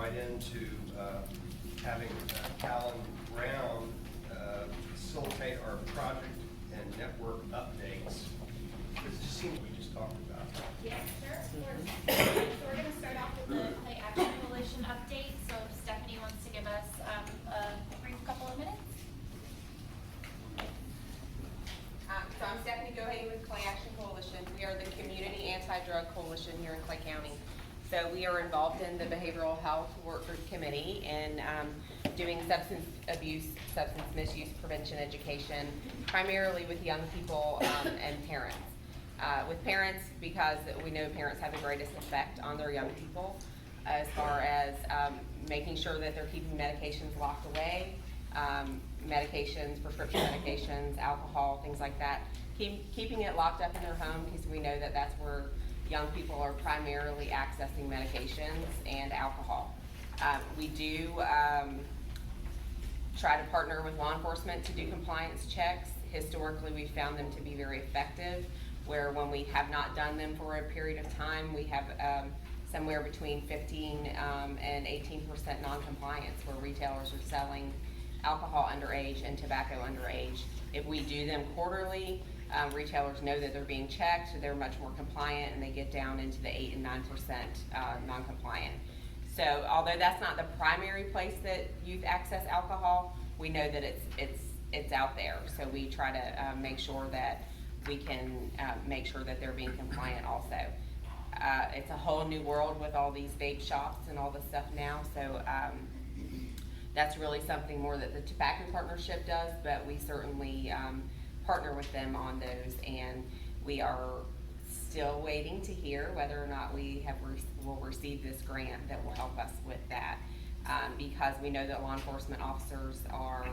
right into having Alan Brown facilitate our project and network updates. This just seems we just talked about. Yes, sure, of course. So we're going to start off with the Clay Action Coalition update. So if Stephanie wants to give us a brief couple of minutes. So I'm Stephanie Gohady with Clay Action Coalition. We are the Community Anti-Drug Coalition here in Clay County. So we are involved in the Behavioral Health Work Group Committee and doing substance abuse, substance misuse prevention education, primarily with young people and parents. With parents, because we know parents have the greatest effect on their young people as far as making sure that they're keeping medications locked away, medications, prescription medications, alcohol, things like that. Keeping it locked up in their home because we know that that's where young people are primarily accessing medications and alcohol. We do try to partner with law enforcement to do compliance checks. Historically, we found them to be very effective, where when we have not done them for a period of time, we have somewhere between 15 and 18% non-compliance, where retailers are selling alcohol underage and tobacco underage. If we do them quarterly, retailers know that they're being checked, so they're much more compliant, and they get down into the 8 and 9% non-compliant. So although that's not the primary place that youth access alcohol, we know that it's out there. So we try to make sure that we can make sure that they're being compliant also. It's a whole new world with all these vape shops and all this stuff now, so that's really something more that the Tobacco Partnership does, but we certainly partner with them on those, and we are still waiting to hear whether or not we will receive this grant that will help us with that, because we know that law enforcement officers are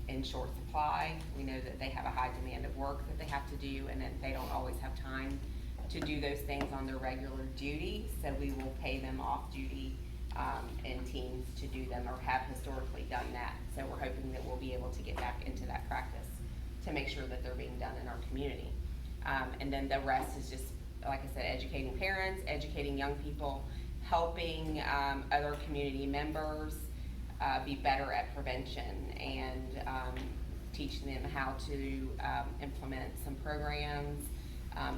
in short supply. We know that they have a high demand of work that they have to do, and that they don't always have time to do those things on their regular duty, so we will pay them off duty in teams to do them, or have historically done that. So we're hoping that we'll be able to get back into that practice to make sure that they're being done in our community. And then the rest is just, like I said, educating parents, educating young people, helping other community members be better at prevention, and teaching them how to implement some programs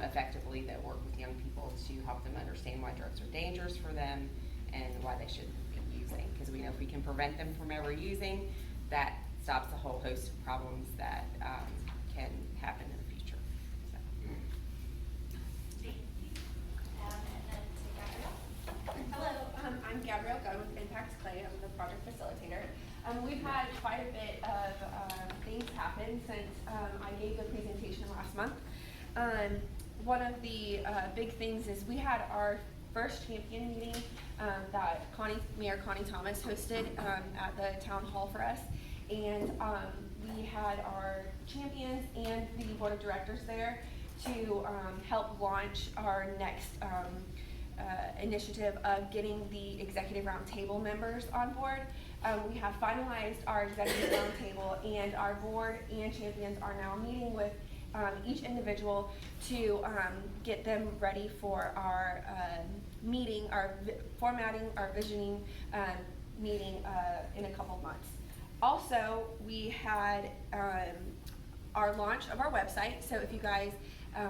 effectively that work with young people to help them understand why drugs are dangerous for them and why they shouldn't be using. Because we know if we can prevent them from ever using, that stops a whole host of problems that can happen in the future. So. And then to Gabrielle. Hello, I'm Gabrielle Gunn with Impact Clay. I'm the project facilitator. We've had quite a bit of things happen since I gave the presentation last month. One of the big things is we had our first champion meeting that Mayor Connie Thomas hosted at the town hall for us, and we had our champions and the board of directors there to help launch our next initiative of getting the executive roundtable members on board. We have finalized our executive roundtable, and our board and champions are now meeting with each individual to get them ready for our meeting, our formatting, our visioning meeting in a couple of months. Also, we had our launch of our website. So if you guys,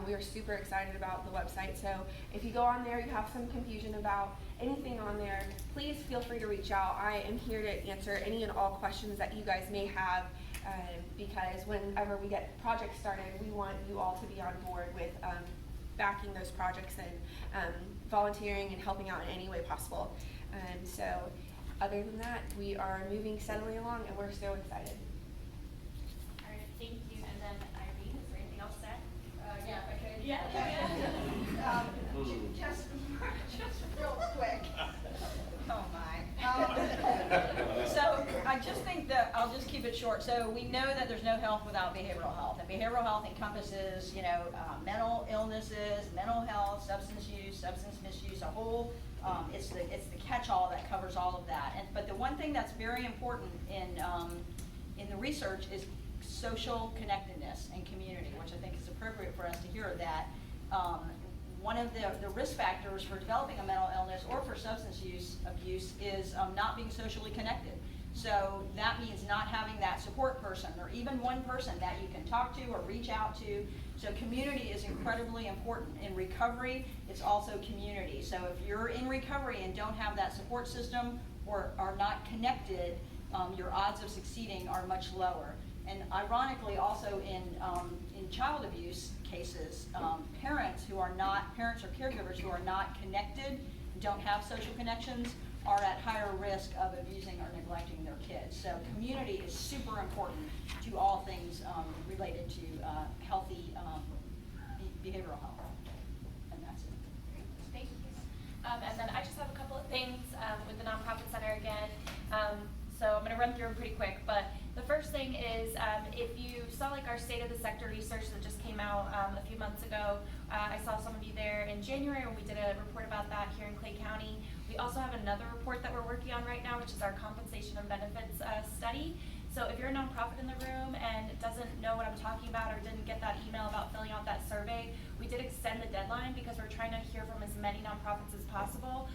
we are super excited about the website. So if you go on there, you have some confusion about anything on there, please feel free to reach out. I am here to answer any and all questions that you guys may have, because whenever we get projects started, we want you all to be on board with backing those projects and volunteering and helping out in any way possible. So other than that, we are moving steadily along, and we're so excited. All right, thank you. And then Irene, is there anything else to add? Yeah, if I could. Yeah. Just real quick. Oh my. So I just think that I'll just keep it short. So we know that there's no health without behavioral health, and behavioral health encompasses, mental illnesses, mental health, substance use, substance misuse, a whole. It's the catch-all that covers all of that. But the one thing that's very important in the research is social connectedness and community, which I think is appropriate for us to hear that. one of the risk factors for developing a mental illness or for substance abuse is not being socially connected. So that means not having that support person or even one person that you can talk to or reach out to. So community is incredibly important. In recovery, it's also community. So if you're in recovery and don't have that support system or are not connected, your odds of succeeding are much lower. And ironically, also in child abuse cases, parents or caregivers who are not connected, don't have social connections, are at higher risk of abusing or neglecting their kids. So community is super important to all things related to healthy behavioral health. And that's it. Thank you. And then I just have a couple of things with the Nonprofit Center again. So I'm going to run through them pretty quick, but the first thing is if you saw like our State of the Sector research that just came out a few months ago, I saw some of you there in January when we did a report about that here in Clay County. We also have another report that we're working on right now, which is our compensation and benefits study. So if you're a nonprofit in the room and doesn't know what I'm talking about or didn't get that email about filling out that survey, we did extend the deadline because we're trying to hear from as many nonprofits as possible.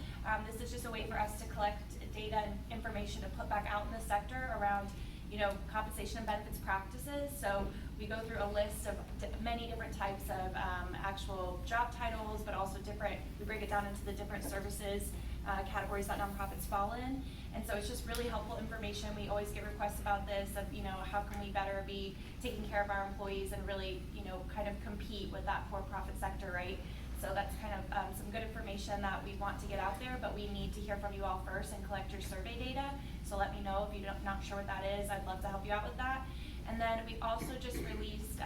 This is just a way for us to collect data and information to put back out in the sector around, you know, compensation and benefits practices. So we go through a list of many different types of actual job titles, but also we break it down into the different services categories that nonprofits fall in. And so it's just really helpful information. We always get requests about this of, you know, how can we better be taking care of our employees and really, you know, kind of compete with that for-profit sector, right? So that's kind of some good information that we want to get out there, but we need to hear from you all first and collect your survey data. So let me know if you're not sure what that is. I'd love to help you out with that. And then we've also just released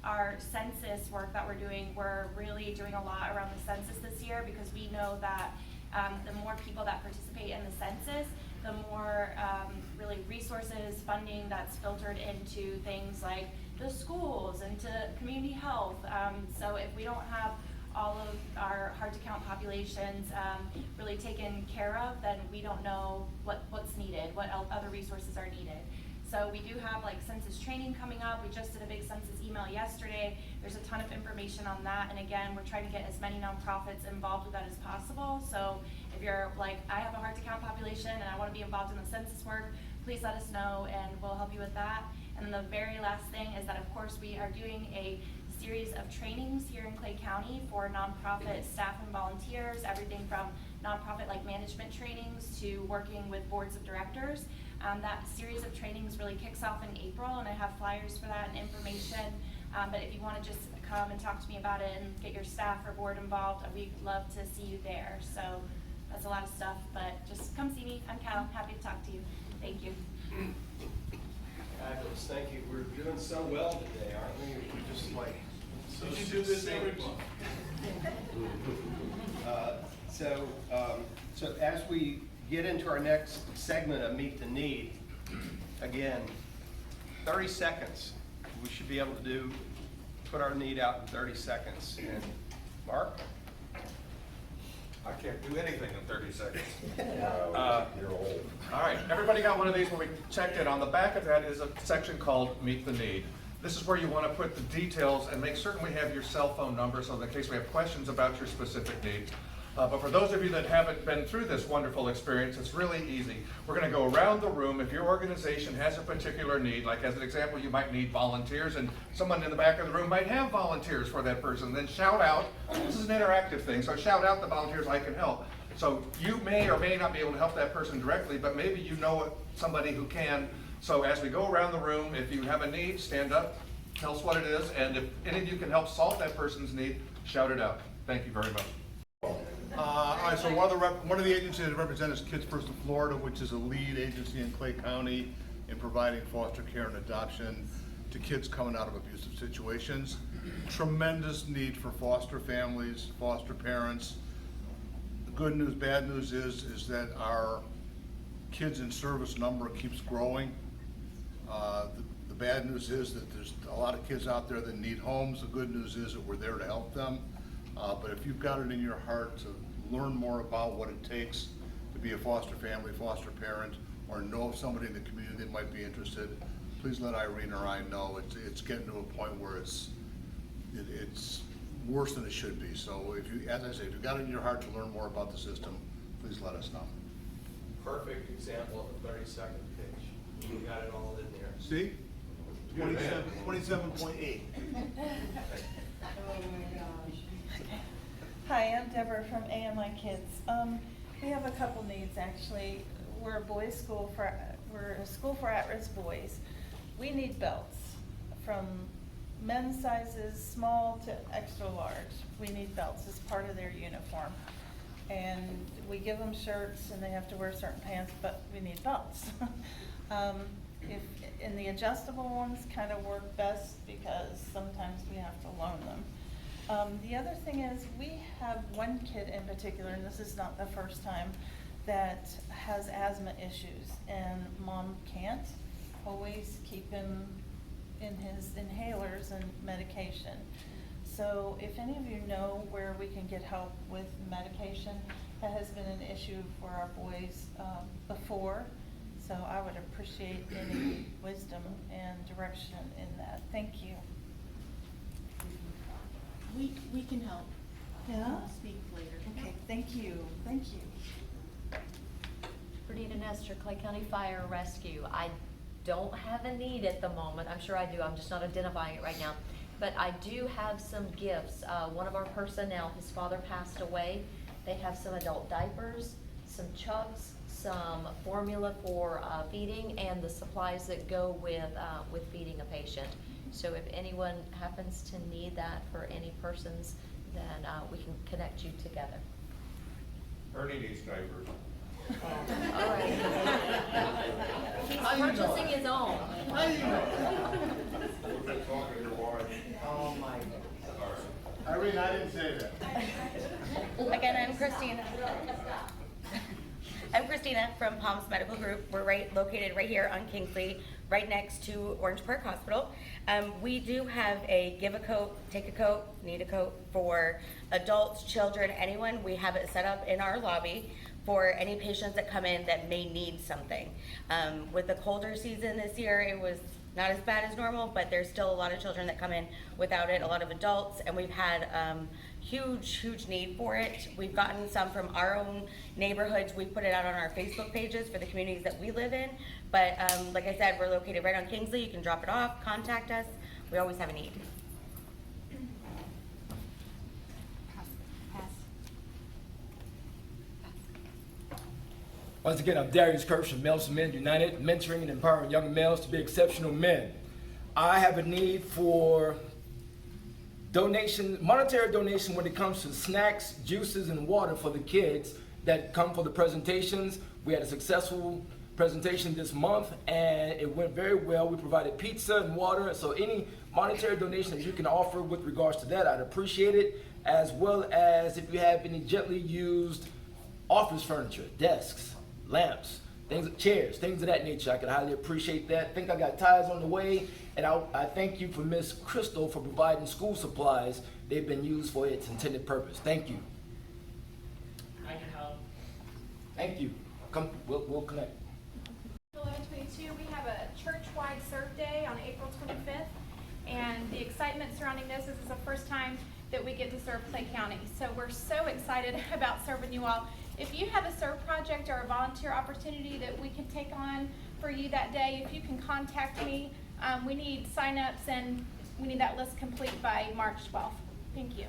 our census work that we're doing. We're really doing a lot around the census this year because we know that the more people that participate in the census, the more really resources, funding that's filtered into things like the schools and to community health. So if we don't have all of our hard-to-count populations really taken care of, then we don't know what's needed, what other resources are needed. So we do have like census training coming up. We just did a big census email yesterday. There's a ton of information on that. And again, we're trying to get as many nonprofits involved with that as possible. So if you're like, I have a hard-to-count population and I want to be involved in the census work, please let us know and we'll help you with that. And then the very last thing is that, of course, we are doing a series of trainings here in Clay County for nonprofit staff and volunteers, everything from nonprofit like management trainings to working with boards of directors. That series of trainings really kicks off in April, and I have flyers for that and information. But if you want to just come and talk to me about it and get your staff or board involved, we'd love to see you there. So that's a lot of stuff, but just come see me. I'm Cal. Happy to talk to you. Thank you. Fabulous, thank you. We're doing so well today, aren't we? We're just like so You should do this every succinct. month. So as we get into our next segment of Meet the Need, again, 30 seconds. We should be able to put our need out in 30 seconds. And Mark? I can't do anything in 30 seconds. You're old. All right, everybody got one of these when we checked it. On the back of that is a section called Meet the Need. This is where you want to put the details and make certain we have your cell phone number so in case we have questions about your specific needs. But for those of you that haven't been through this wonderful experience, it's really easy. We're going to go around the room. If your organization has a particular need, like as an example, you might need volunteers, and someone in the back of the room might have volunteers for that person, then shout out. This is an interactive thing, so shout out the volunteers I can help. So you may or may not be able to help that person directly, but maybe you know somebody who can. So as we go around the room, if you have a need, stand up, tell us what it is, and if any of you can help solve that person's need, shout it out. Thank you very much. All right, so one of the agencies that represent is Kids First in Florida, which is a lead agency in Clay County in providing foster care and adoption to kids coming out of abusive situations. Tremendous need for foster families, foster parents. The good news, bad news is that our kids in service number keeps growing. The bad news is that there's a lot of kids out there that need homes. The good news is that we're there to help them. But if you've got it in your heart to learn more about what it takes to be a foster family, foster parent, or know of somebody in the community that might be interested, please let Irene or I know. It's getting to a point where it's worse than it should be. So if you, as I say, if you've got it in your heart to learn more about the system, please let us know. Perfect example of a 30-second pitch. You got it all in there. See? 27.8. Hi, I'm Deborah from AMI Kids. We have a couple needs actually. We're a school for at-risk boys. We need belts from men's sizes, small to extra large. We need belts as part of their uniform. And we give them shirts and they have to wear certain pants, but we need belts. And the adjustable ones kind of work best because sometimes we have to loan them. The other thing is we have one kid in particular, and this is not the first time, that has asthma issues, and mom can't always keep him in his inhalers and medication. So if any of you know where we can get help with medication, that has been an issue for our boys before. So I would appreciate any wisdom and direction in that. Thank you. We can help. Yeah? I'll speak later. Okay, thank you, thank you. Bernina Nestor, Clay County Fire Rescue. I don't have a need at the moment. I'm sure I do. I'm just not identifying it right now. But I do have some gifts. One of our personnel, his father passed away. They have some adult diapers, some chugs, some formula for feeding, and the supplies that go with feeding a patient. So if anyone happens to need that for any persons, then we can connect you together. Ernie needs diapers. All right. He's purchasing his own. Oh my. Irene, I didn't say that. Again, I'm Christina from Palms Medical Group. We're located right here on Kingsley, right next to Orange Park Hospital. We do have a give a coat, take a coat, need a coat for adults, children, anyone. We have it set up in our lobby for any patients that come in that may need something. With the colder season this year, it was not as bad as normal, but there's still a lot of children that come in without it, a lot of adults, and we've had huge need for it. We've gotten some from our own neighborhoods. We put it out on our Facebook pages for the communities that we live in. But like I said, we're located right on Kingsley. You can drop it off, contact us. We always have a need. Once again, I'm Darius Kirsch from Males to Men United, mentoring and empowering young males to be exceptional men. I have a need for monetary donation when it comes to snacks, juices, and water for the kids that come for the presentations. We had a successful presentation this month and it went very well. We provided pizza and water, so any monetary donation that you can offer with regards to that, I'd appreciate it, as well as if you have any gently used office furniture, desks, lamps, chairs, things of that nature. I could highly appreciate that. I think I got ties on the way, and I thank you for Miss Crystal for providing school supplies. They've been used for its intended purpose. Thank you. I can help. Thank you. Come, we'll connect. 11/22, we have a church-wide serve day on April 25th, and the excitement surrounding this is the first time that we get to serve Clay County. So we're so excited about serving you all. If you have a serve project or a volunteer opportunity that we can take on for you that day, if you can contact me, we need sign-ups and we need that list complete by March 12th. Thank you.